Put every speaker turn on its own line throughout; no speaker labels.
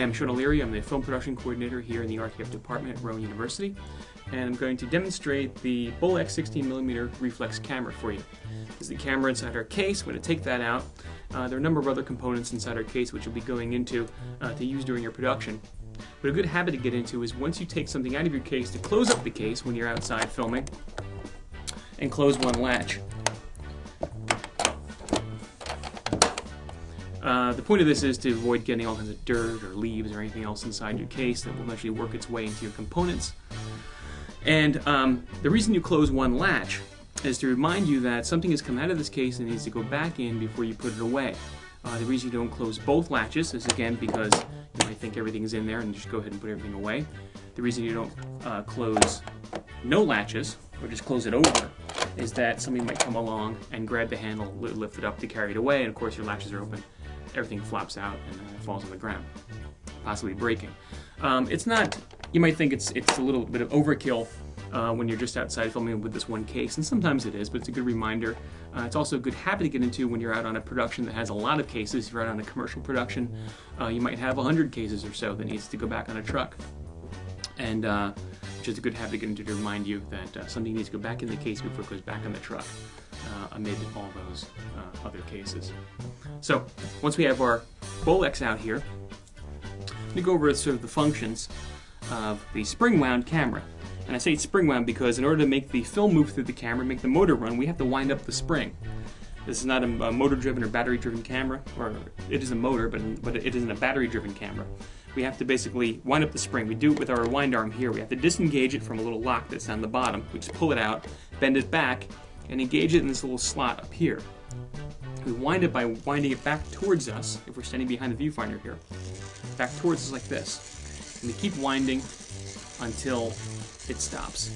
I'm Sean O'Leary. I'm the film production coordinator here in the RTF department at Rowan University, and I'm going to demonstrate the Bolex 16mm reflex camera for you. This is the camera inside our case. We're going to take that out. There are a number of other components inside our case which you'll be going into to use during your production. But a good habit to get into is once you take something out of your case, to close up the case when you're outside filming and close one latch. The point of this is to avoid getting all kinds of dirt or leaves or anything else inside your case that will eventually work its way into your components. And the reason you close one latch is to remind you that something has come out of this case and needs to go back in before you put it away. The reason you don't close both latches is, again, because you might think everything is in there and just go ahead and put everything away. The reason you don't close no latches, or just close it over, is that somebody might come along and grab the handle, lift it up to carry it away, and of course your latches are open. Everything flops out and falls on the ground, possibly breaking. It's not, you might think it's a little bit of overkill when you're just outside filming with this one case, and sometimes it is, but it's a good reminder. It's also a good habit to get into when you're out on a production that has a lot of cases. If you're out on a commercial production, you might have 100 cases or so that needs to go back on a truck. And which is a good habit to get into to remind you that something needs to go back in the case before it goes back on the truck, amid all those other cases. So once we have our Bolex out here, let me go over sort of the functions of the spring-wound camera. And I say it's spring-wound because in order to make the film move through the camera, make the motor run, we have to wind up the spring. This is not a motor-driven or battery-driven camera, or it is a motor, but it isn't a battery-driven camera. We have to basically wind up the spring. We do it with our wind arm here. We have to disengage it from a little lock that's on the bottom. We just pull it out, bend it back, and engage it in this little slot up here. We wind it by winding it back towards us, if we're standing behind the viewfinder here. Back towards us like this. And we keep winding until it stops.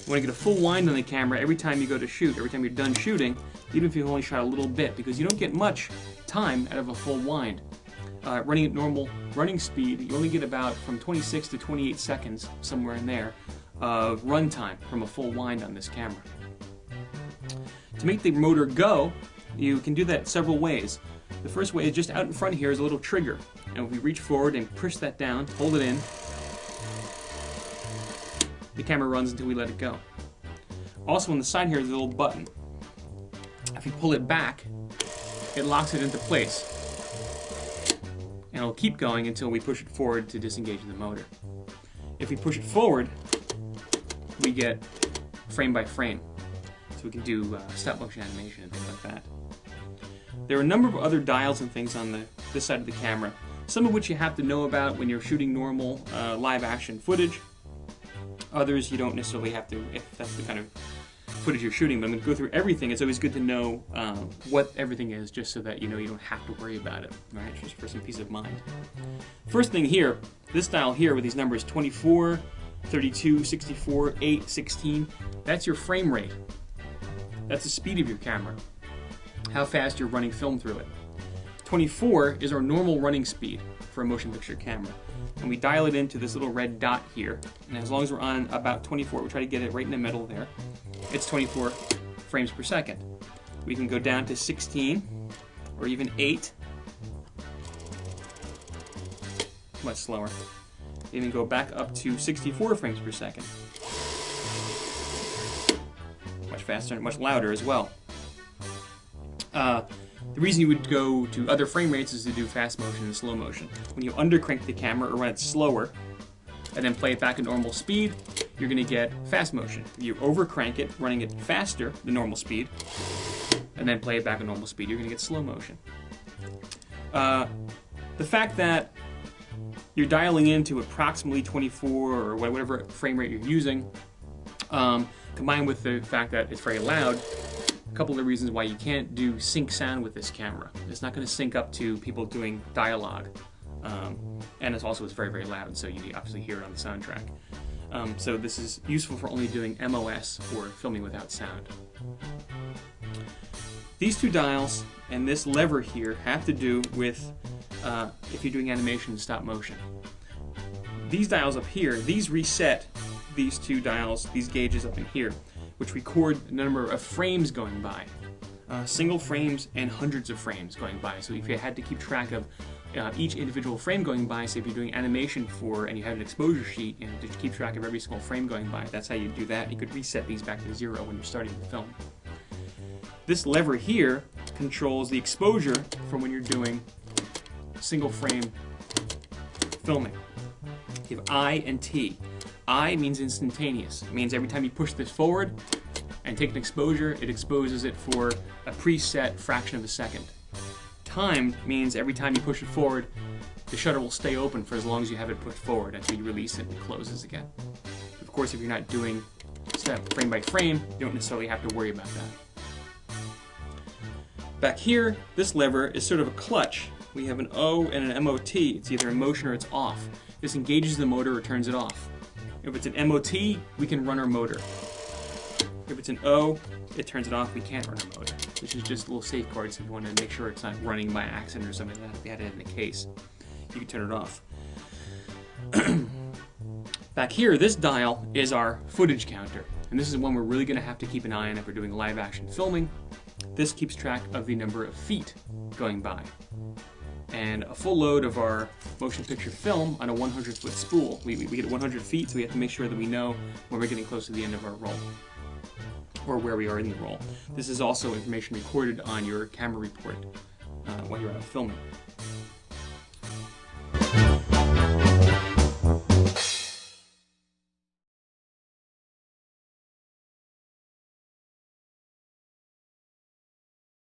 You want to get a full wind on the camera every time you go to shoot, every time you're done shooting, even if you've only shot a little bit, because you don't get much time out of a full wind. Running at normal running speed, you only get about from 26 to 28 seconds, somewhere in there, of run time from a full wind on this camera. To make the motor go, you can do that several ways. The first way is just out in front here is a little trigger, and if we reach forward and push that down, hold it in, the camera runs until we let it go. Also on the side here is a little button. If you pull it back, it locks it into place. And it'll keep going until we push it forward to disengage the motor. If we push it forward, we get frame by frame. So we can do stop motion animation and things like that. There are a number of other dials and things on this side of the camera, some of which you have to know about when you're shooting normal live action footage. Others you don't necessarily have to, if that's the kind of footage you're shooting, but I'm going to go through everything. It's always good to know what everything is, just so that you know you don't have to worry about it, right? Just for some peace of mind. First thing here, this dial here with these numbers 24, 32, 64, 8, 16, that's your frame rate. That's the speed of your camera, how fast you're running film through it. 24 is our normal running speed for a motion picture camera. And we dial it into this little red dot here, and as long as we're on about 24, we try to get it right in the middle there. It's 24 frames per second. We can go down to 16, or even 8, much slower. Even go back up to 64 frames per second. Much faster and much louder as well. The reason you would go to other frame rates is to do fast motion and slow motion. When you undercrank the camera or run it slower, and then play it back at normal speed, you're going to get fast motion. You overcrank it, running it faster than normal speed, and then play it back at normal speed, you're going to get slow motion. The fact that you're dialing into approximately 24 or whatever frame rate you're using, combined with the fact that it's very loud, a couple of reasons why you can't do sync sound with this camera. It's not going to sync up to people doing dialogue. And it's very, very loud, so you obviously hear it on the soundtrack. So this is useful for only doing MOS or filming without sound. These two dials and this lever here have to do with if you're doing animation and stop motion. These dials up here, these reset these two dials, these gauges up in here, which record the number of frames going by. single frames and hundreds of frames going by. So if you had to keep track of each individual frame going by, say if you're doing animation and you had an exposure sheet and to keep track of every single frame going by, that's how you do that. You could reset these back to 0 when you're starting the film. This lever here controls the exposure for when you're doing single frame filming. You have I and T. I means instantaneous. It means every time you push this forward and take an exposure, it exposes it for a preset fraction of a second. Timed means every time you push it forward, the shutter will stay open for as long as you have it pushed forward until you release it and it closes again. Of course, if you're not doing step frame by frame, you don't necessarily have to worry about that. Back here, this lever is sort of a clutch. We have an O and an MOT. It's either in motion or it's off. This engages the motor or turns it off. If it's an MOT, we can run our motor. If it's an O, it turns it off. We can't run our motor. This is just little safeguards if you want to make sure it's not running by accident or something like that. If you had it in the case, you can turn it off. Back here, this dial is our footage counter. And this is one we're really going to have to keep an eye on if we're doing live action filming. This keeps track of the number of feet going by. And a full load of our motion picture film on a 100-foot spool. We get 100 feet, so we have to make sure that we know when we're getting close to the end of our roll, or where we are in the roll. This is also information recorded on your camera report while you're out filming.